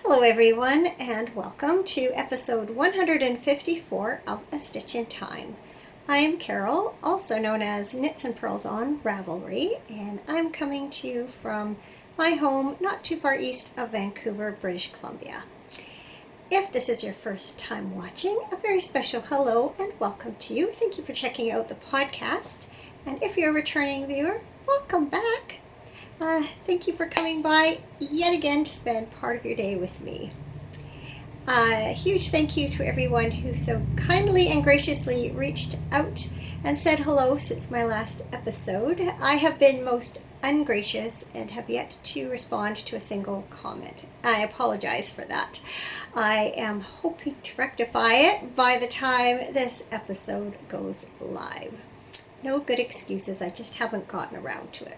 Hello everyone, and welcome to episode 154 of A Stitch in Time. I am Carol, also known as Knits and Pearls on Ravelry, and I'm coming to you from my home not too far east of Vancouver, British Columbia. If this is your first time watching, a very special hello and welcome to you. Thank you for checking out the podcast, and if you're a returning viewer, welcome back. Thank you for coming by yet again to spend part of your day with me. A huge thank you to everyone who so kindly and graciously reached out and said hello since my last episode. I have been most ungracious and have yet to respond to a single comment. I apologize for that. I am hoping to rectify it by the time this episode goes live. No good excuses, I just haven't gotten around to it.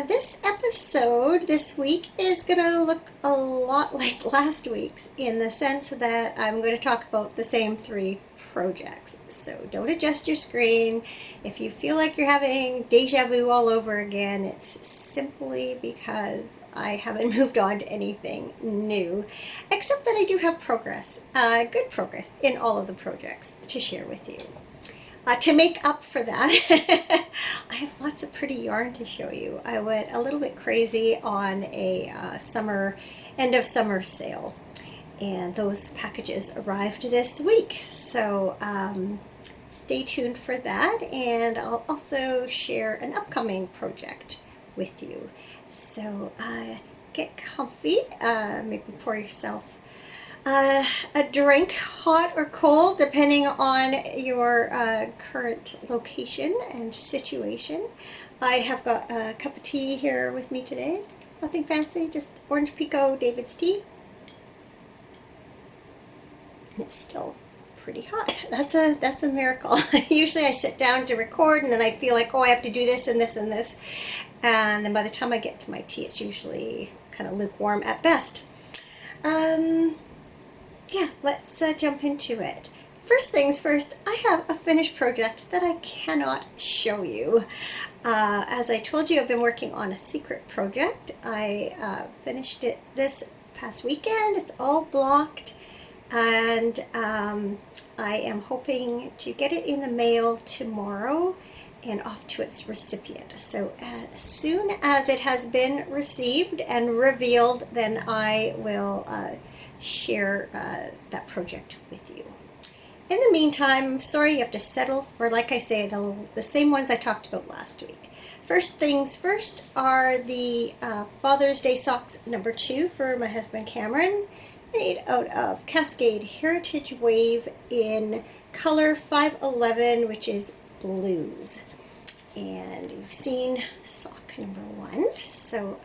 This episode this week is going to look a lot like last week's in the sense that I'm going to talk about the same three projects. So don't adjust your screen. If you feel like you're having deja vu all over again, it's simply because I haven't moved on to anything new, except that I do have progress, good progress in all of the projects to share with you. To make up for that, I have lots of pretty yarn to show you. I went a little bit crazy on a end of summer sale, and those packages arrived this week. So stay tuned for that, and I'll also share an upcoming project with you. So get comfy, maybe pour yourself a drink, hot or cold, depending on your current location and situation. I have got a cup of tea here with me today. Nothing fancy, just Orange Pekoe David's tea. And it's still pretty hot. That's a miracle. Usually I sit down to record and then I feel like, oh, I have to do this and this and this. And then by the time I get to my tea, it's usually kind of lukewarm at best. Yeah, let's jump into it. First things first, I have a finished project that I cannot show you. As I told you, I've been working on a secret project. I finished it this past weekend. It's all blocked, and I am hoping to get it in the mail tomorrow and off to its recipient. So as soon as it has been received and revealed, then I will share that project with you. In the meantime, I'm sorry you have to settle for, like I say, the same ones I talked about last week. First things first are the Father's Day socks number 2 for my husband Cameron, made out of Cascade Heritage Wave in color 511, which is blues. And you've seen sock number 1, so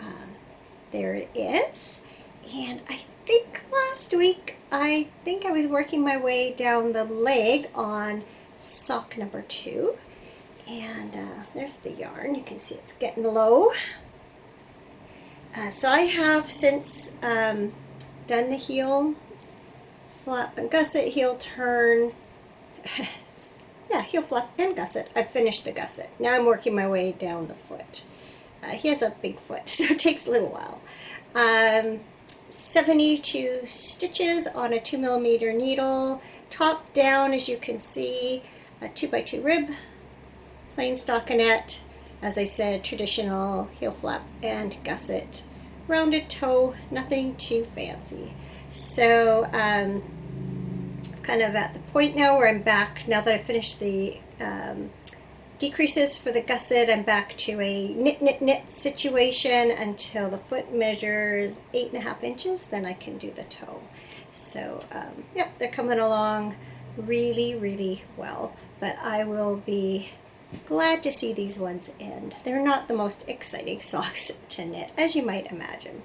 there it is. And I think last week, I was working my way down the leg on sock number 2. And there's the yarn. You can see it's getting low. So I have since done the heel flap and gusset, heel turn. Yeah, heel flap and gusset. I finished the gusset. Now I'm working my way down the foot. He has a big foot, so it takes a little while. 72 stitches on a 2mm needle, top down, as you can see, a 2x2 rib, plain stockinette, as I said, traditional heel flap and gusset, rounded toe, nothing too fancy. So kind of at the point now where I'm back, now that I finished the decreases for the gusset, I'm back to a knit situation until the foot measures 8.5 inches, then I can do the toe. So yep, they're coming along really, really well, but I will be glad to see these ones end. They're not the most exciting socks to knit, as you might imagine,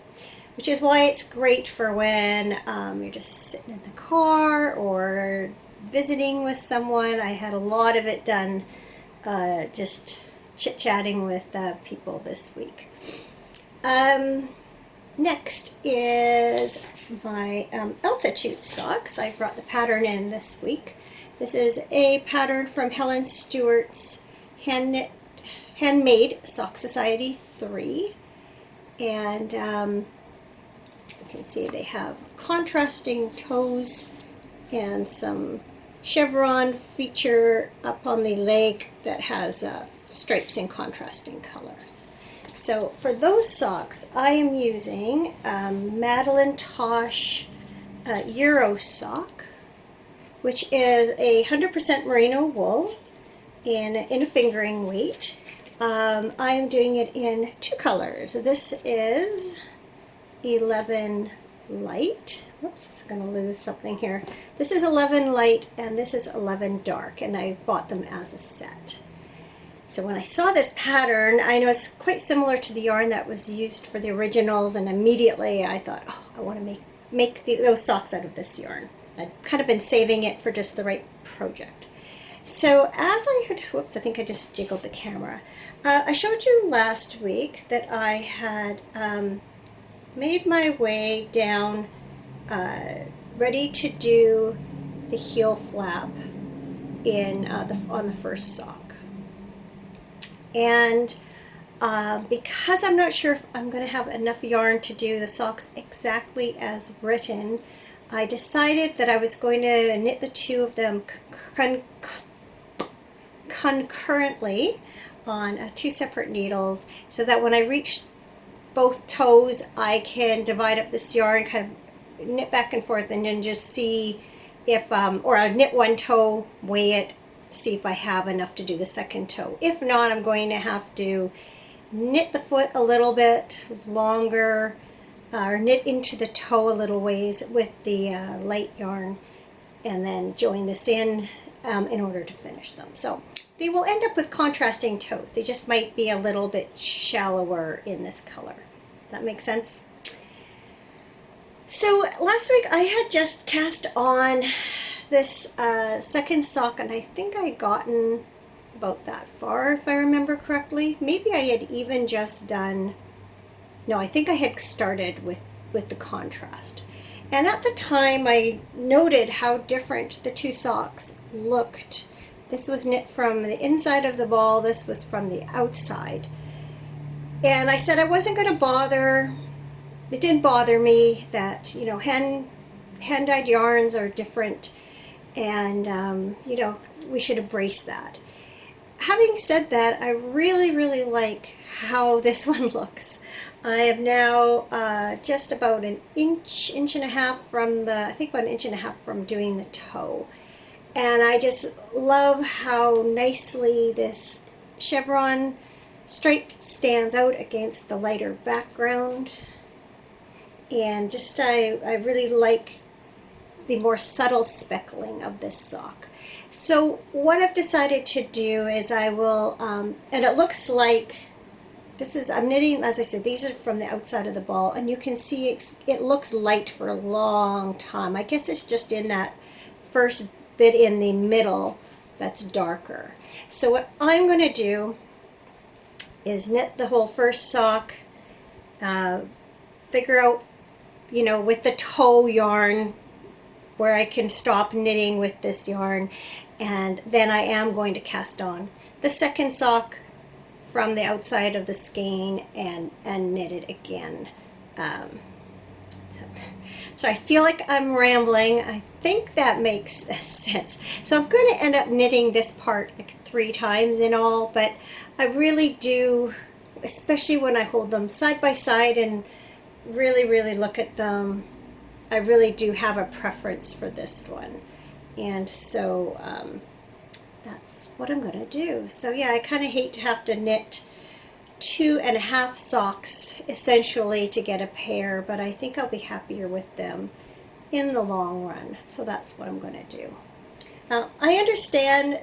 which is why it's great for when you're just sitting in the car or visiting with someone. I had a lot of it done just chit-chatting with people this week. Next is my Altitude socks. I brought the pattern in this week. This is a pattern from Helen Stewart's Handmade Sock Society 3. And You can see they have contrasting toes and some chevron feature up on the leg that has stripes in contrasting colors. So for those socks, I am using Madeline Tosh Euro sock, which is 100% merino wool in a fingering weight. I am doing it in 2 colors. This is 11 light. Whoops, it's going to lose something here. This is 11 light and this is 11 dark, and I bought them as a set. So when I saw this pattern, I know it's quite similar to the yarn that was used for the originals, and immediately I thought, oh, I want to make those socks out of this yarn. I'd kind of been saving it for just the right project. So as I had, whoops, I think I just jiggled the camera. I showed you last week that I had made my way down, ready to do the heel flap in on the first sock. And because I'm not sure if I'm going to have enough yarn to do the socks exactly as written, I decided that I was going to knit the 2 of them concurrently on 2 separate needles, so that when I reach both toes, I can divide up this yarn, kind of knit back and forth, and then just see if, or I'll knit 1 toe, weigh it, see if I have enough to do the second toe. If not, I'm going to have to knit the foot a little bit longer, or knit into the toe a little ways with the light yarn, and then join this in order to finish them. So they will end up with contrasting toes. They just might be a little bit shallower in this color. That makes sense? So last week I had just cast on this second sock, and I think I had gotten about that far, if I remember correctly. Maybe I had even just done, no, I think I had started with the contrast. And at the time I noted how different the 2 socks looked. This was knit from the inside of the ball, this was from the outside. And I said I wasn't going to bother. It didn't bother me that, you know, hand-dyed yarns are different, and you know, we should embrace that. Having said that, I really, really like how this one looks. I have now just about an inch and a half from the, I think about an inch and a half from doing the toe. And I just love how nicely this chevron stripe stands out against the lighter background. And just I really like the more subtle speckling of this sock. So what I've decided to do is I will, and it looks like, this is, I'm knitting, as I said, these are from the outside of the ball, and you can see it looks light for a long time. I guess it's just in that first bit in the middle that's darker. So what I'm going to do is knit the whole first sock, figure out, you know, with the toe yarn where I can stop knitting with this yarn, and then I am going to cast on the second sock from the outside of the skein and knit it again. So I feel like I'm rambling. I think that makes sense. So I'm going to end up knitting this part like 3 times in all, but I really do, especially when I hold them side by side and really, really look at them, I really do have a preference for this one. And so that's what I'm going to do. So yeah, I kind of hate to have to knit 2.5 socks essentially to get a pair, but I think I'll be happier with them in the long run. So that's what I'm going to do. I understand,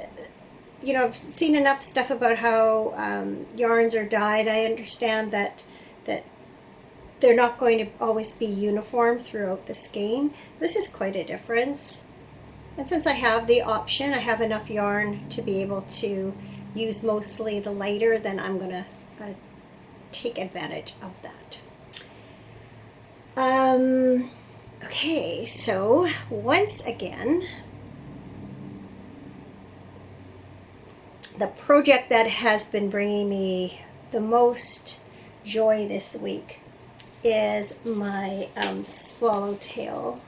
you know, I've seen enough stuff about how yarns are dyed. I understand that they're not going to always be uniform throughout the skein. This is quite a difference. And since I have the option, I have enough yarn to be able to use mostly the lighter, then I'm going to take advantage of that. Okay, so once again, the project that has been bringing me the most joy this week is my swallowtail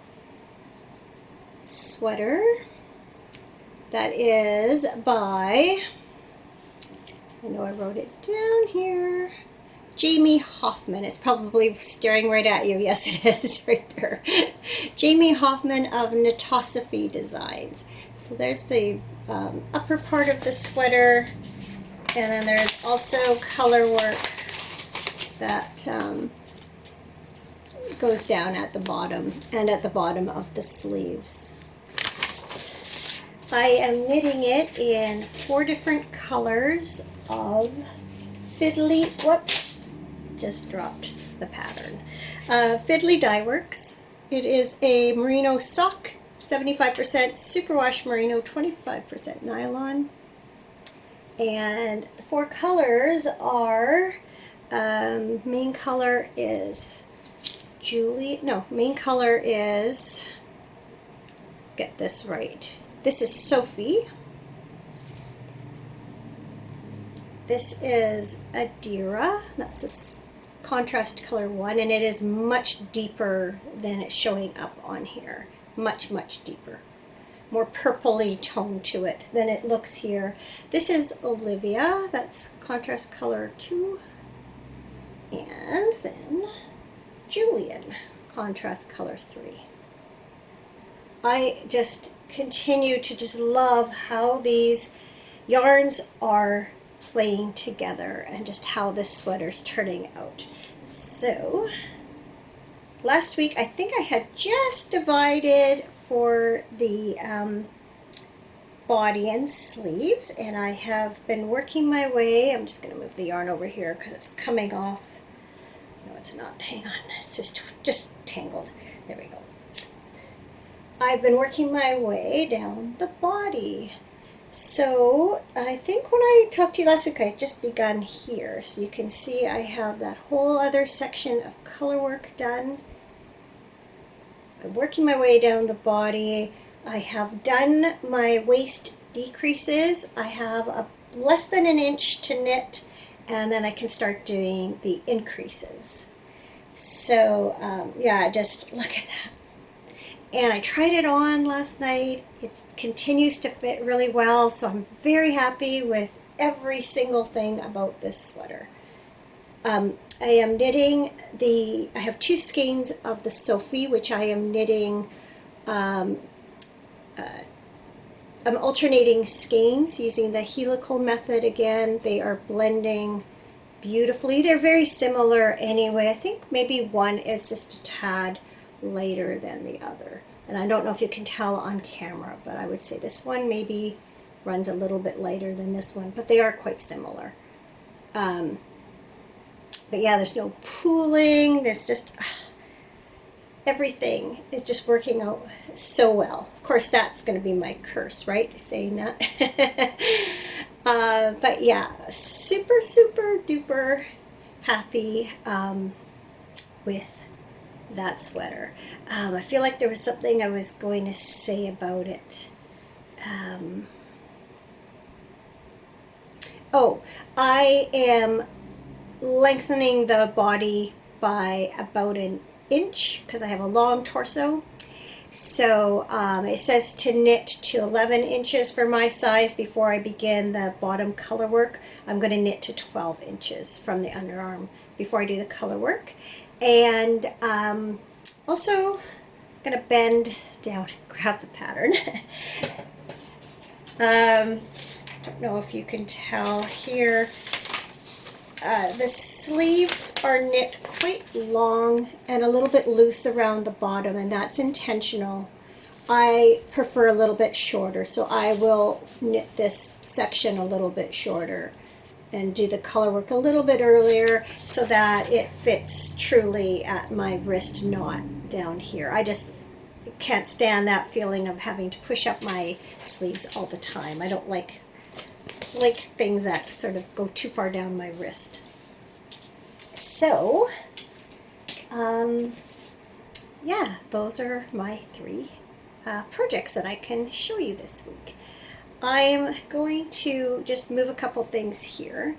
sweater. That is by, I know I wrote it down here, Jamie Hoffman. It's probably staring right at you. Yes, it is right there. Jamie Hoffman of Natosophy Designs. So there's the upper part of the sweater, and then there's also color work that goes down at the bottom and at the bottom of the sleeves. I am knitting it in 4 different colors of Fiddly, whoops, just dropped the pattern. Fiddly Dye Works. It is a merino sock, 75% superwash merino, 25% nylon. And the 4 colors are, main color is main color is, let's get this right. This is Sophie. This is Adira. That's a contrast color 1, and it is much deeper than it's showing up on here. Much, much deeper. More purpley tone to it than it looks here. This is Olivia. That's contrast color 2. And then Julian, contrast color 3. I just continue to just love how these yarns are playing together and just how this sweater's turning out. So last week I think I had just divided for the body and sleeves, and I have been working my way. I'm just going to move the yarn over here because it's coming off. No, it's not. Hang on. It's just tangled. There we go. I've been working my way down the body. So I think when I talked to you last week, I had just begun here. So you can see I have that whole other section of color work done. I'm working my way down the body. I have done my waist decreases. I have less than an inch to knit, and then I can start doing the increases. So yeah, just look at that. And I tried it on last night. It continues to fit really well, so I'm very happy with every single thing about this sweater. I am knitting I have 2 skeins of the Sophie, which I am knitting, I'm alternating skeins using the helical method again. They are blending beautifully. They're very similar anyway. I think maybe one is just a tad lighter than the other, and I don't know if you can tell on camera, but I would say this one maybe runs a little bit lighter than this one, but they are quite similar. But yeah, there's no pooling. There's just everything is just working out so well. Of course, that's going to be my curse, right? Saying that. But yeah, super, super duper happy with that sweater. I feel like there was something I was going to say about it. I am lengthening the body by about an inch because I have a long torso. So it says to knit to 11 inches for my size before I begin the bottom color work. I'm going to knit to 12 inches from the underarm before I do the color work. And also I'm going to bend down and grab the pattern. Don't know if you can tell here. The sleeves are knit quite long and a little bit loose around the bottom, and that's intentional. I prefer a little bit shorter, so I will knit this section a little bit shorter and do the color work a little bit earlier so that it fits truly at my wrist knot down here. I just can't stand that feeling of having to push up my sleeves all the time. I don't like things that sort of go too far down my wrist. So, yeah, those are my 3 projects that I can show you this week. I'm going to just move a couple things here.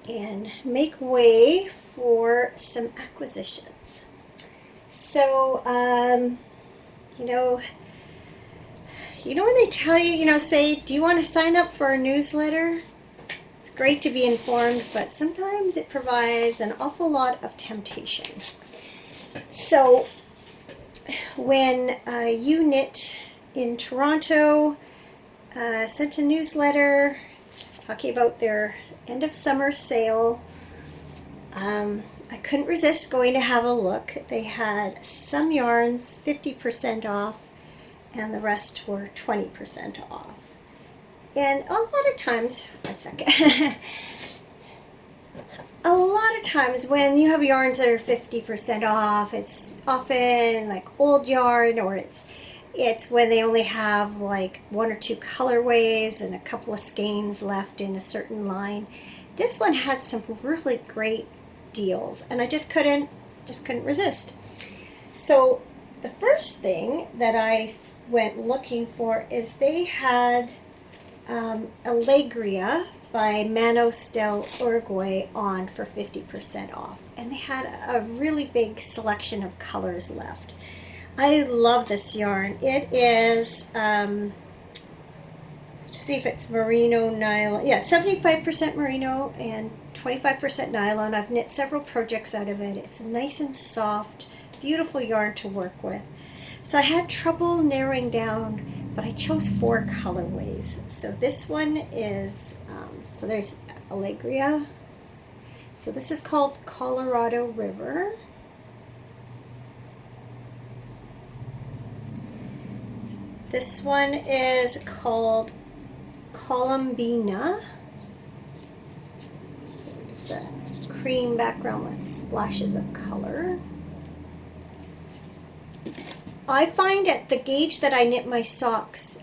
and make way for some acquisitions. So, you know, when they tell you, say, do you want to sign up for a newsletter? It's great to be informed, but sometimes it provides an awful lot of temptation. So when You Knit in Toronto sent a newsletter talking about their end of summer sale, I couldn't resist going to have a look. They had some yarns 50% off, and the rest were 20% off. And a lot of times, one second, a lot of times when you have yarns that are 50% off, it's often like old yarn, or it's when they only have like one or two colorways and a couple of skeins left in a certain line. This one had some really great deals, and I just couldn't resist. So the first thing that I went looking for is they had Allegria by Manos del Uruguay on for 50% off, and they had a really big selection of colors left. I love this yarn. It is see if it's merino nylon. Yeah, 75% merino and 25% nylon. I've knit several projects out of it. It's nice and soft, beautiful yarn to work with. So I had trouble narrowing down, but I chose 4 colorways. So this one is, so there's Allegria. So this is called Colorado River. This one is called Columbina. Just a cream background with splashes of color. I find at the gauge that I knit my socks,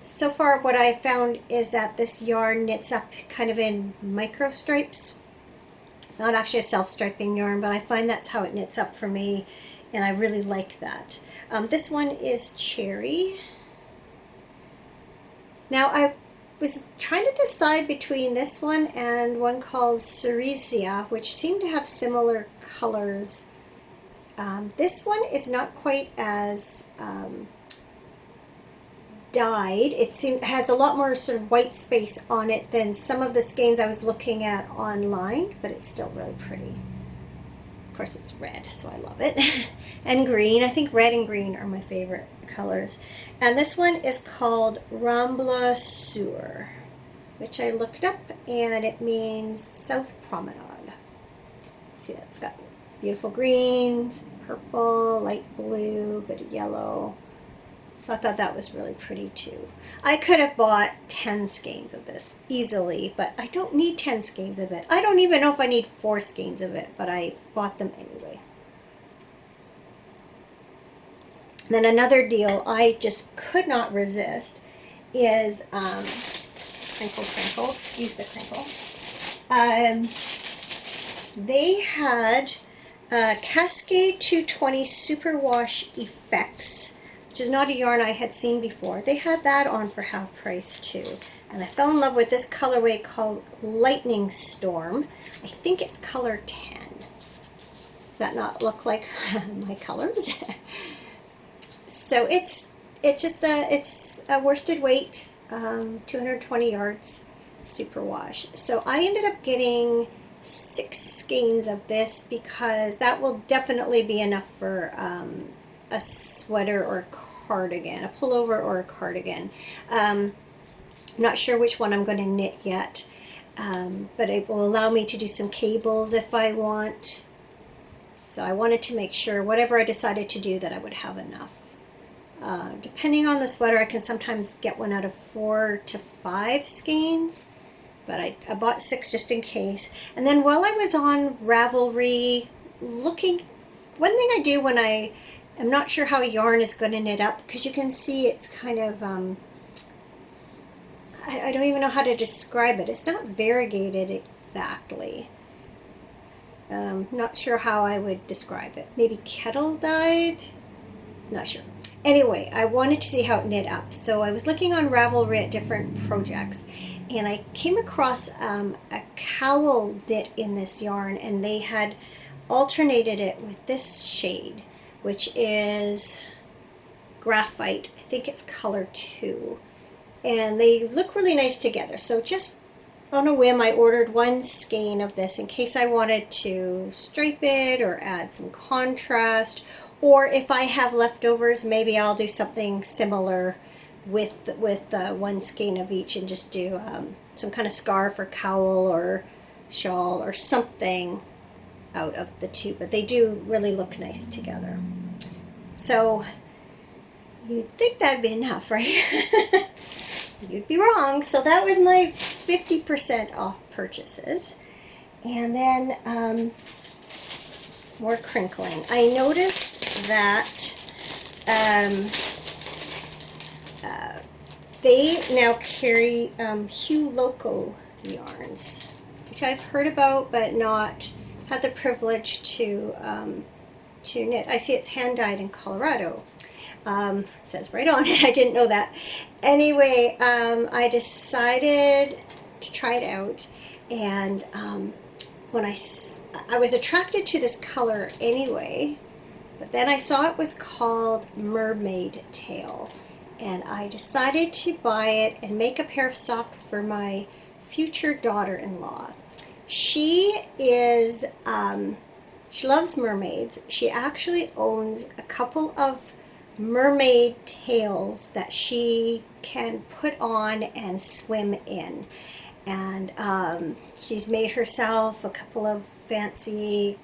so far what I found is that this yarn knits up kind of in micro stripes. It's not actually a self-striping yarn, but I find that's how it knits up for me, and I really like that. This one is Cherry. Now I was trying to decide between this one and one called Ceresia, which seem to have similar colors. This one is not quite as dyed. It has a lot more sort of white space on it than some of the skeins I was looking at online, but it's still really pretty. Of course, it's red, so I love it. And green. I think red and green are my favorite colors. And this one is called Rambla Sur, which I looked up, and it means South Promenade. See, it's got beautiful greens, purple, light blue, bit of yellow. So I thought that was really pretty too. I could have bought 10 skeins of this easily, but I don't need 10 skeins of it. I don't even know if I need 4 skeins of it, but I bought them anyway. Then another deal I just could not resist is Crinkle, excuse the crinkle. They had Cascade 220 Superwash Effects, which is not a yarn I had seen before. They had that on for half price too. And I fell in love with this colorway called Lightning Storm. I think it's color 10. Does that not look like my colors? So it's a worsted weight, 220 yards, superwash. So I ended up getting 6 skeins of this because that will definitely be enough for a sweater or a cardigan, a pullover or a cardigan. I'm not sure which one I'm going to knit yet, but it will allow me to do some cables if I want. So I wanted to make sure whatever I decided to do that I would have enough. Depending on the sweater, I can sometimes get one out of 4 to 5 skeins, but I bought 6 just in case. And then while I was on Ravelry looking, one thing I do when I am not sure how a yarn is going to knit up, because you can see it's kind of, I don't even know how to describe it. It's not variegated exactly. Not sure how I would describe it. Maybe kettle dyed? Not sure. Anyway, I wanted to see how it knit up. So I was looking on Ravelry at different projects, and I came across a cowl knit in this yarn, and they had alternated it with this shade, which is Graphite. I think it's color 2. And they look really nice together. So just on a whim, I ordered one skein of this in case I wanted to stripe it or add some contrast. Or if I have leftovers, maybe I'll do something similar with one skein of each and just do some kind of scarf or cowl or shawl or something out of the two. But they do really look nice together. So you'd think that'd be enough, right? You'd be wrong. So that was my 50% off purchases. And then more crinkling. I noticed that they now carry Hue Loco yarns, which I've heard about but not had the privilege to knit. I see it's hand dyed in Colorado. It says right on it. I didn't know that. Anyway, I decided to try it out, and when I was attracted to this color anyway, but then I saw it was called Mermaid Tail, and I decided to buy it and make a pair of socks for my future daughter-in-law. She is, she loves mermaids. She actually owns a couple of mermaid tails that she can put on and swim in. And she's made herself a couple of fancy,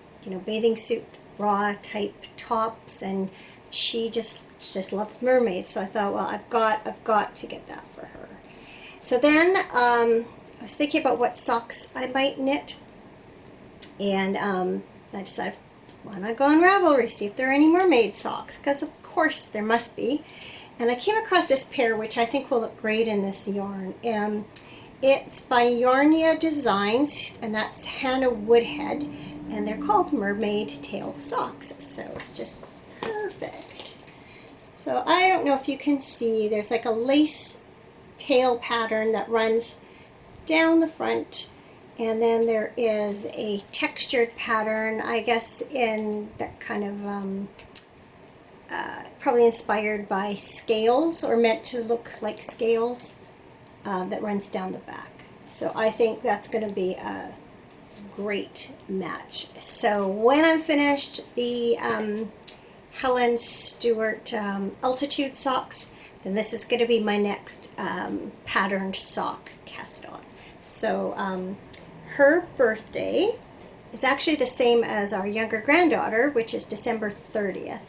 bathing suit bra type tops, and she just loves mermaids. So I thought, well, I've got to get that for her. So then I was thinking about what socks I might knit, and I decided, why not go on Ravelry, see if there are any mermaid socks, because of course there must be. And I came across this pair, which I think will look great in this yarn. It's by Yarnia Designs, and that's Hannah Woodhead, and they're called Mermaid Tail Socks. So it's just perfect. So I don't know if you can see, there's like a lace tail pattern that runs down the front, and then there is a textured pattern, I guess in that kind of probably inspired by scales, or meant to look like scales, that runs down the back. So I think that's going to be a great match. So when I'm finished the Helen Stewart Altitude socks, then this is going to be my next patterned sock cast on. So her birthday is actually the same as our younger granddaughter, which is December 30th.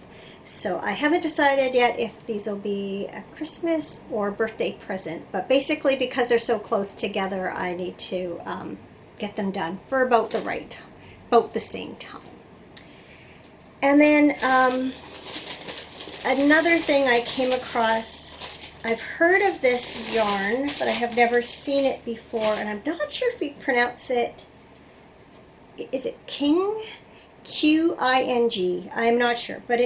So I haven't decided yet if these will be a Christmas or birthday present, but basically because they're so close together, I need to get them done for about the same time. And then another thing I came across, I've heard of this yarn, but I have never seen it before, and I'm not sure if we pronounce it, is it King? Qing. I'm not sure, but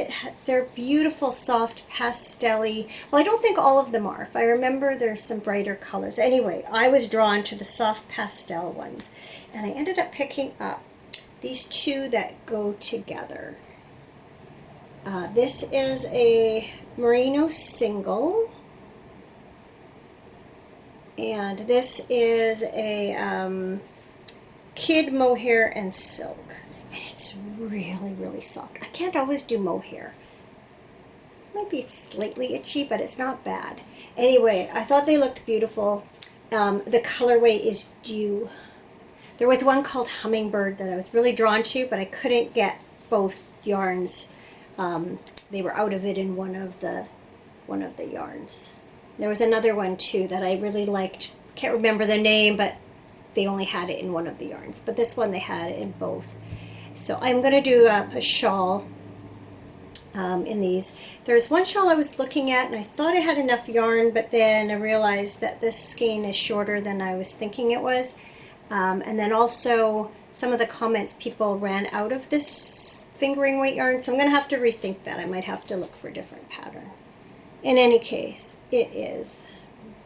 they're beautiful, soft, pastel-y. Well, I don't think all of them are. If I remember, there's some brighter colors. Anyway, I was drawn to the soft pastel ones, and I ended up picking up these two that go together. This is a merino single, and this is a kid mohair and silk. And it's really, really soft. I can't always do mohair. Might be slightly itchy, but it's not bad. Anyway, I thought they looked beautiful. The colorway is Dew. There was one called Hummingbird that I was really drawn to, but I couldn't get both yarns. They were out of it in one of the yarns. There was another one too that I really liked. Can't remember the name, but they only had it in one of the yarns. But this one they had it in both. So I'm going to do a shawl in these. There's one shawl I was looking at, and I thought I had enough yarn, but then I realized that this skein is shorter than I was thinking it was. And then also some of the comments, people ran out of this fingering weight yarn, so I'm going to have to rethink that. I might have to look for a different pattern. In any case, it is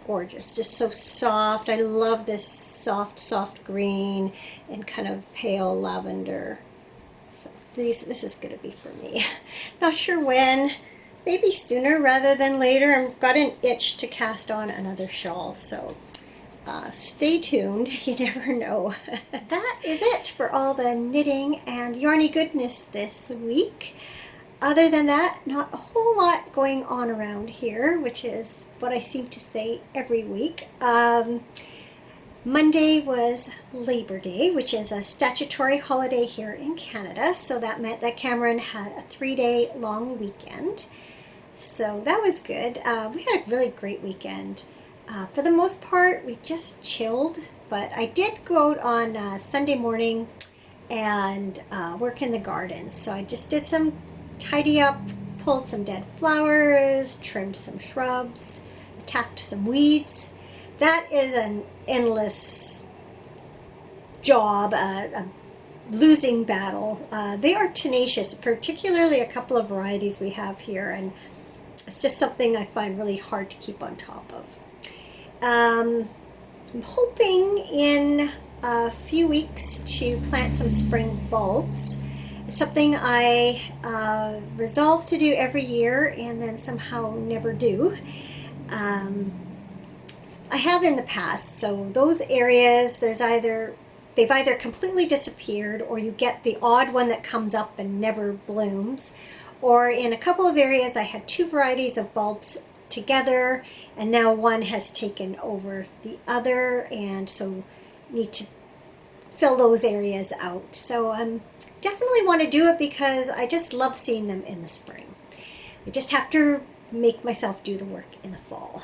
gorgeous, just so soft. I love this soft green and kind of pale lavender. So this is going to be for me. Not sure when, maybe sooner rather than later. I've got an itch to cast on another shawl, so stay tuned. You never know. That is it for all the knitting and yarny goodness this week. Other than that, not a whole lot going on around here, which is what I seem to say every week. Monday was Labor Day, which is a statutory holiday here in Canada, so that meant that Cameron had a 3-day long weekend. So that was good. We had a really great weekend. For the most part, we just chilled, but I did go out on Sunday morning and work in the garden. So I just did some tidy up, pulled some dead flowers, trimmed some shrubs, attacked some weeds. That is an endless job, a losing battle. They are tenacious, particularly a couple of varieties we have here, and it's just something I find really hard to keep on top of. I'm hoping in a few weeks to plant some spring bulbs. It's something I resolve to do every year and then somehow never do. I have in the past, so those areas, they've either completely disappeared, or you get the odd one that comes up and never blooms. Or in a couple of areas I had 2 varieties of bulbs together, and now one has taken over the other, and so need to fill those areas out. So I'm definitely want to do it because I just love seeing them in the spring. I just have to make myself do the work in the fall.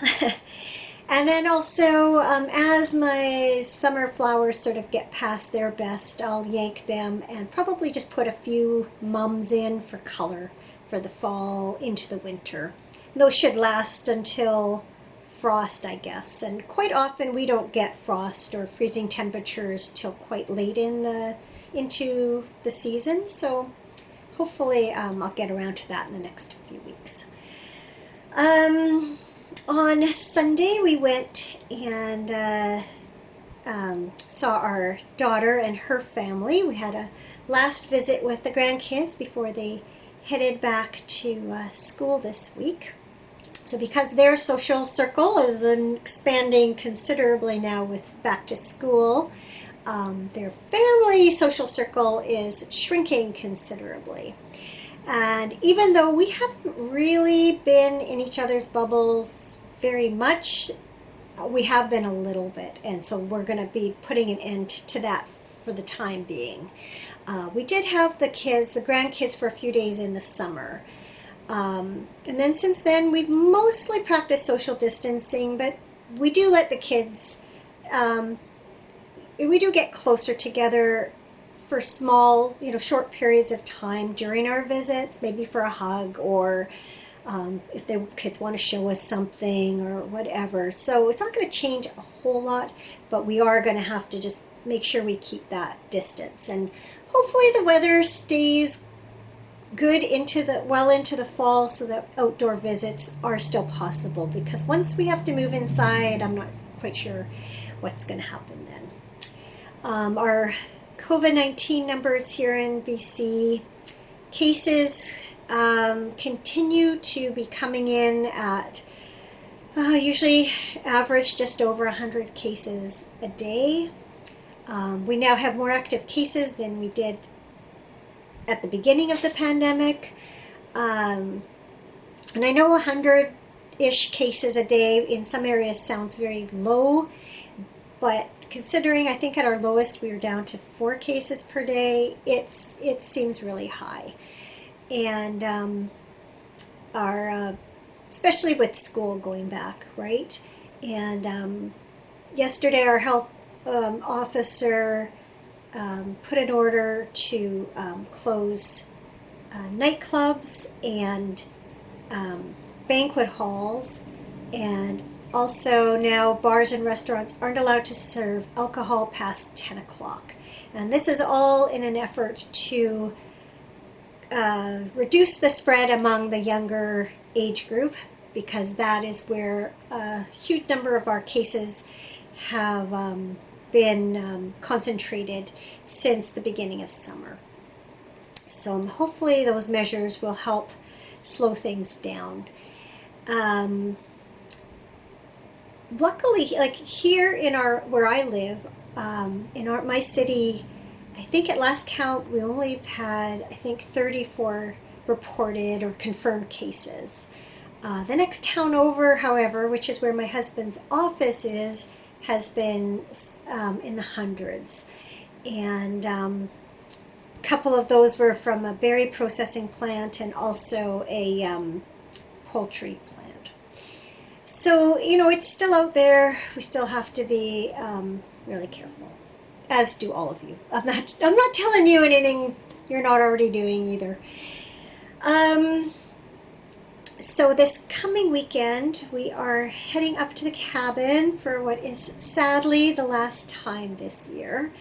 And then also, as my summer flowers sort of get past their best, I'll yank them and probably just put a few mums in for color for the fall into the winter. And those should last until frost, I guess. And quite often we don't get frost or freezing temperatures till quite late into the season. So hopefully I'll get around to that in the next few weeks. On Sunday we went and saw our daughter and her family. We had a last visit with the grandkids before they headed back to school this week. So because their social circle is expanding considerably now with back to school, their family social circle is shrinking considerably. And even though we haven't really been in each other's bubbles very much, we have been a little bit. And so we're going to be putting an end to that for the time being. We did have the grandkids for a few days in the summer. And then since then, we've mostly practiced social distancing, but we do let the kids, we do get closer together for small, short periods of time during our visits, maybe for a hug or if the kids want to show us something or whatever. So it's not going to change a whole lot, but we are going to have to just make sure we keep that distance. And hopefully the weather stays good into the fall so that outdoor visits are still possible, because once we have to move inside, I'm not quite sure what's going to happen then. Our COVID-19 numbers here in BC, cases continue to be coming in at usually average just over 100 cases a day. We now have more active cases than we did at the beginning of the pandemic. And I know 100-ish cases a day in some areas sounds very low, but considering I think at our lowest we were down to 4 cases per day, it seems really high. And our especially with school going back, right? And yesterday our health officer put an order to close nightclubs and banquet halls, and also now bars and restaurants aren't allowed to serve alcohol past 10 o'clock. And this is all in an effort to reduce the spread among the younger age group. because that is where a huge number of our cases have been concentrated since the beginning of summer. So hopefully those measures will help slow things down. Luckily, like here in where I live, in my city, I think at last count we only had 34 reported or confirmed cases. The next town over, however, which is where my husband's office is, has been in the hundreds, and a couple of those were from a berry processing plant and also a poultry plant. So it's still out there. We still have to be really careful, as do all of you. I'm not telling you anything you're not already doing either. So this coming weekend, we are heading up to the cabin for what is sadly the last time this year.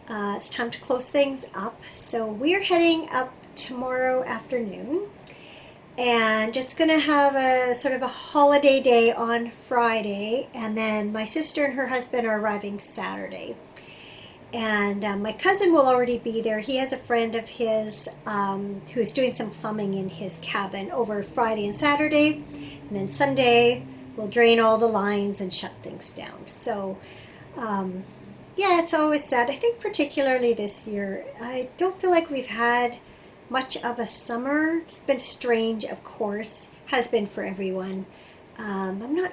It's time to close things up. So we're heading up tomorrow afternoon and just going to have a sort of a holiday day on Friday. And then my sister and her husband are arriving Saturday. And my cousin will already be there. He has a friend of his who is doing some plumbing in his cabin over Friday and Saturday. And then Sunday, we'll drain all the lines and shut things down. So, yeah, it's always sad. I think particularly this year, I don't feel like we've had much of a summer. It's been strange, of course, has been for everyone. I'm not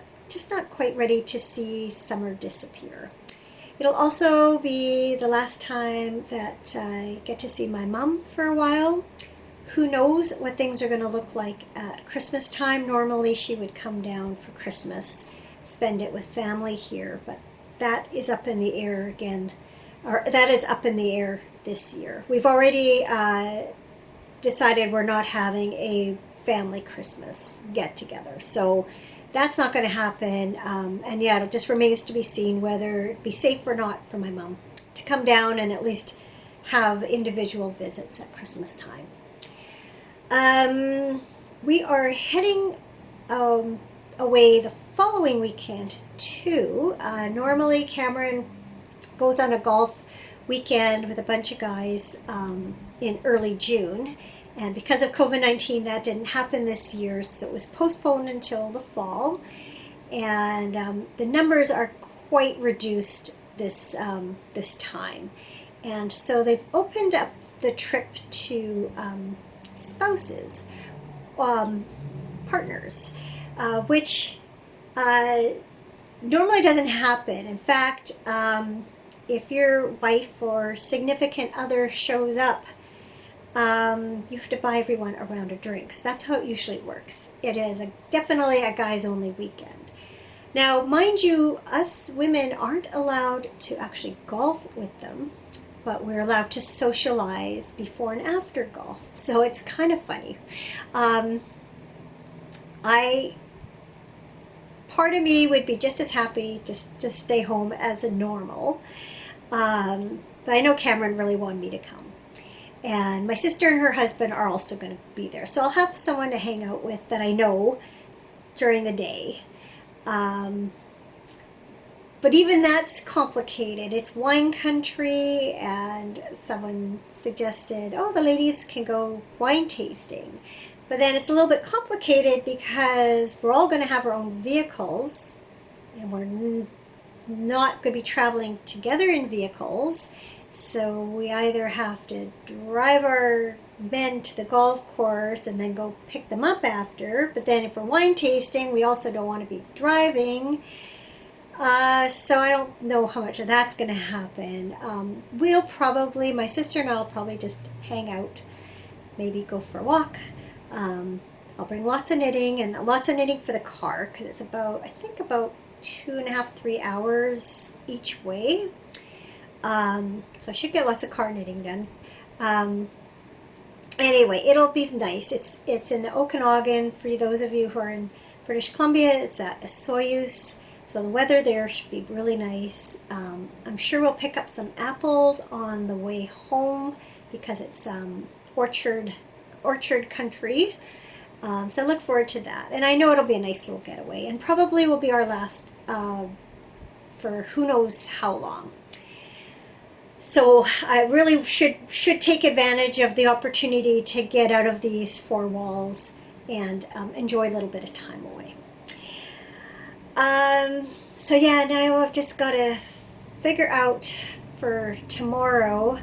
quite ready to see summer disappear. It'll also be the last time that I get to see my mom for a while. Who knows what things are going to look like at Christmas time. Normally she would come down for Christmas, spend it with family here, but that is up in the air again, or that is up in the air this year. We've already decided we're not having a family Christmas get together. So that's not going to happen, and yeah, it just remains to be seen whether it'd be safe or not for my mom to come down and at least have individual visits at Christmas time. We are heading away the following weekend too. Normally Cameron goes on a golf weekend with a bunch of guys in early June. And because of COVID-19, that didn't happen this year, so it was postponed until the fall. And the numbers are quite reduced this time. And so they've opened up the trip to spouses, partners, which normally doesn't happen. In fact, if your wife or significant other shows up, you have to buy everyone a round of drinks. That's how it usually works. It is definitely a guys only weekend. Now, mind you, us women aren't allowed to actually golf with them, but we're allowed to socialize before and after golf. So it's kind of funny. Part of me would be just as happy just to stay home as a normal. But I know Cameron really wanted me to come. And my sister and her husband are also going to be there. So I'll have someone to hang out with that I know during the day. But even that's complicated. It's wine country, and someone suggested, oh, the ladies can go wine tasting. But then it's a little bit complicated because we're all going to have our own vehicles, and we're not going to be traveling together in vehicles. So we either have to drive our men to the golf course and then go pick them up after. But then if we're wine tasting, we also don't want to be driving. So I don't know how much of that's going to happen. My sister and I will probably just hang out, maybe go for a walk. I'll bring lots of knitting, and lots of knitting for the car, because it's about 2.5, 3 hours each way. So I should get lots of car knitting done. Anyway, it'll be nice. It's in the Okanagan. For those of you who are in British Columbia, it's at Osoyoos. So the weather there should be really nice. I'm sure we'll pick up some apples on the way home because it's orchard country. So I look forward to that. And I know it'll be a nice little getaway, and probably will be our last for who knows how long. So I really should take advantage of the opportunity to get out of these four walls and enjoy a little bit of time away. So yeah, now I've just got to figure out for tomorrow.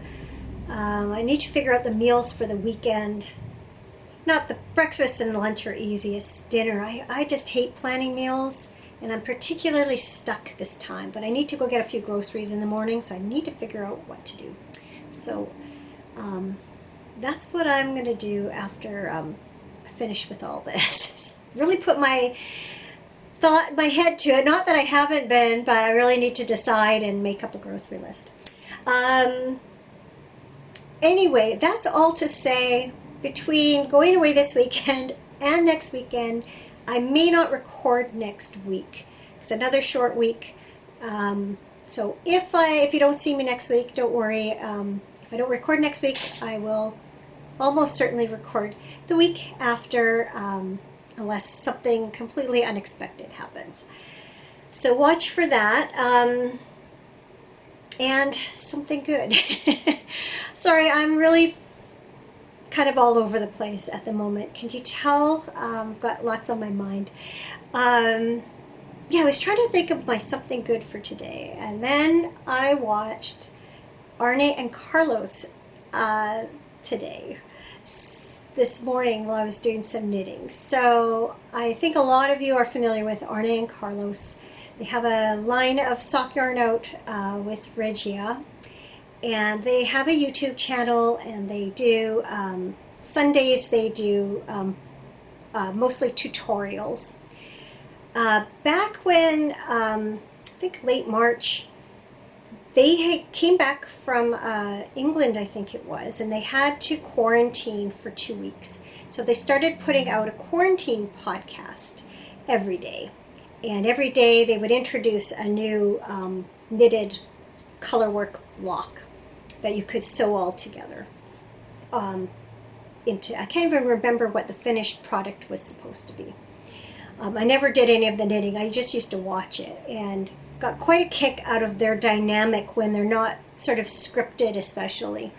I need to figure out the meals for the weekend. Not the breakfast and lunch are easy, it's dinner. I just hate planning meals, and I'm particularly stuck this time. But I need to go get a few groceries in the morning, so I need to figure out what to do. So that's what I'm going to do after I finish with all this. Really put my head to it. Not that I haven't been, but I really need to decide and make up a grocery list. Anyway, that's all to say. Between going away this weekend and next weekend, I may not record next week. It's another short week. So if you don't see me next week, don't worry. If I don't record next week, I will almost certainly record the week after, unless something completely unexpected happens. So watch for that. And something good. Sorry, I'm really kind of all over the place at the moment. Can you tell? I've got lots on my mind. Yeah, I was trying to think of my something good for today, and then I watched Arne and Carlos today, this morning while I was doing some knitting. So I think a lot of you are familiar with Arne and Carlos. They have a line of sock yarn out with Regia. And they have a YouTube channel, and they do, Sundays they do mostly tutorials. Back when, I think late March, they came back from England, I think it was, and they had to quarantine for 2 weeks. So they started putting out a quarantine podcast every day. And every day they would introduce a new knitted colorwork block that you could sew all together into. I can't even remember what the finished product was supposed to be. I never did any of the knitting. I just used to watch it and got quite a kick out of their dynamic when they're not sort of scripted, especially.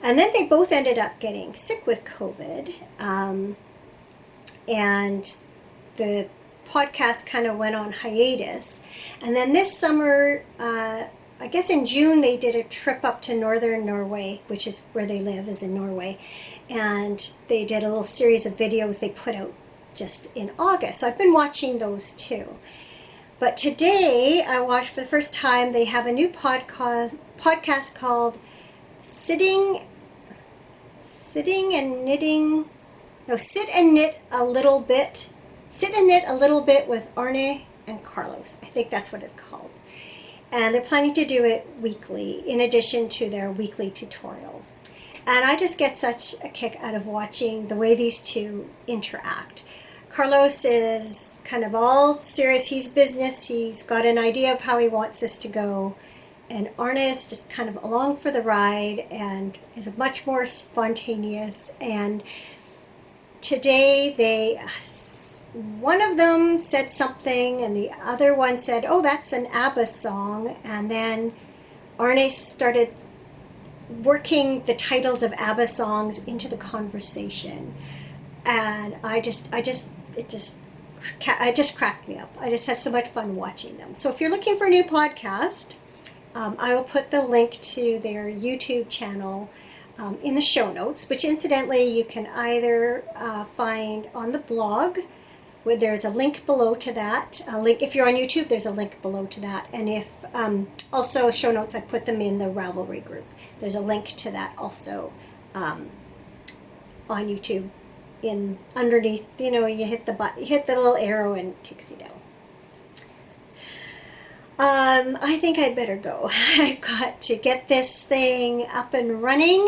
And then they both ended up getting sick with COVID, and the podcast kind of went on hiatus. And then this summer, I guess in June, they did a trip up to northern Norway, which is where they live, is in Norway. And they did a little series of videos they put out just in August. So I've been watching those too. But today, I watched for the first time, they have a new podcast called Sit and Knit a Little Bit. Sit and Knit a Little Bit with Arne and Carlos. I think that's what it's called. And they're planning to do it weekly, in addition to their weekly tutorials. And I just get such a kick out of watching the way these two interact. Carlos is kind of all serious. He's business. He's got an idea of how he wants this to go. And Arne is just kind of along for the ride and is much more spontaneous. And today one of them said something and the other one said, oh, that's an ABBA song. And then Arne started working the titles of ABBA songs into the conversation. And it just cracked me up. I just had so much fun watching them. So if you're looking for a new podcast, I will put the link to their YouTube channel in the show notes, which incidentally you can either find on the blog, where there's a link below to that. If you're on YouTube, there's a link below to that. And if also show notes, I put them in the Ravelry group. There's a link to that also on YouTube. Underneath, you hit the button, you hit the little arrow, and it takes you down. I think I'd better go. I've got to get this thing up and running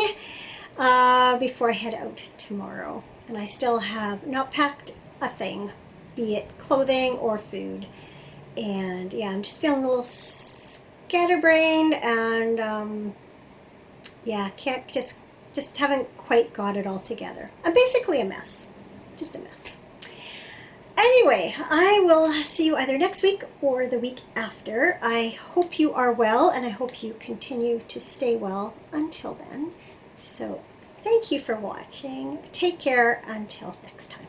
before I head out tomorrow. And I still have not packed a thing, be it clothing or food. And yeah, I'm just feeling a little scatterbrained, and can't just haven't quite got it all together. I'm basically a mess. just a mess. Anyway, I will see you either next week or the week after. I hope you are well, and I hope you continue to stay well until then. So thank you for watching. Take care until next time.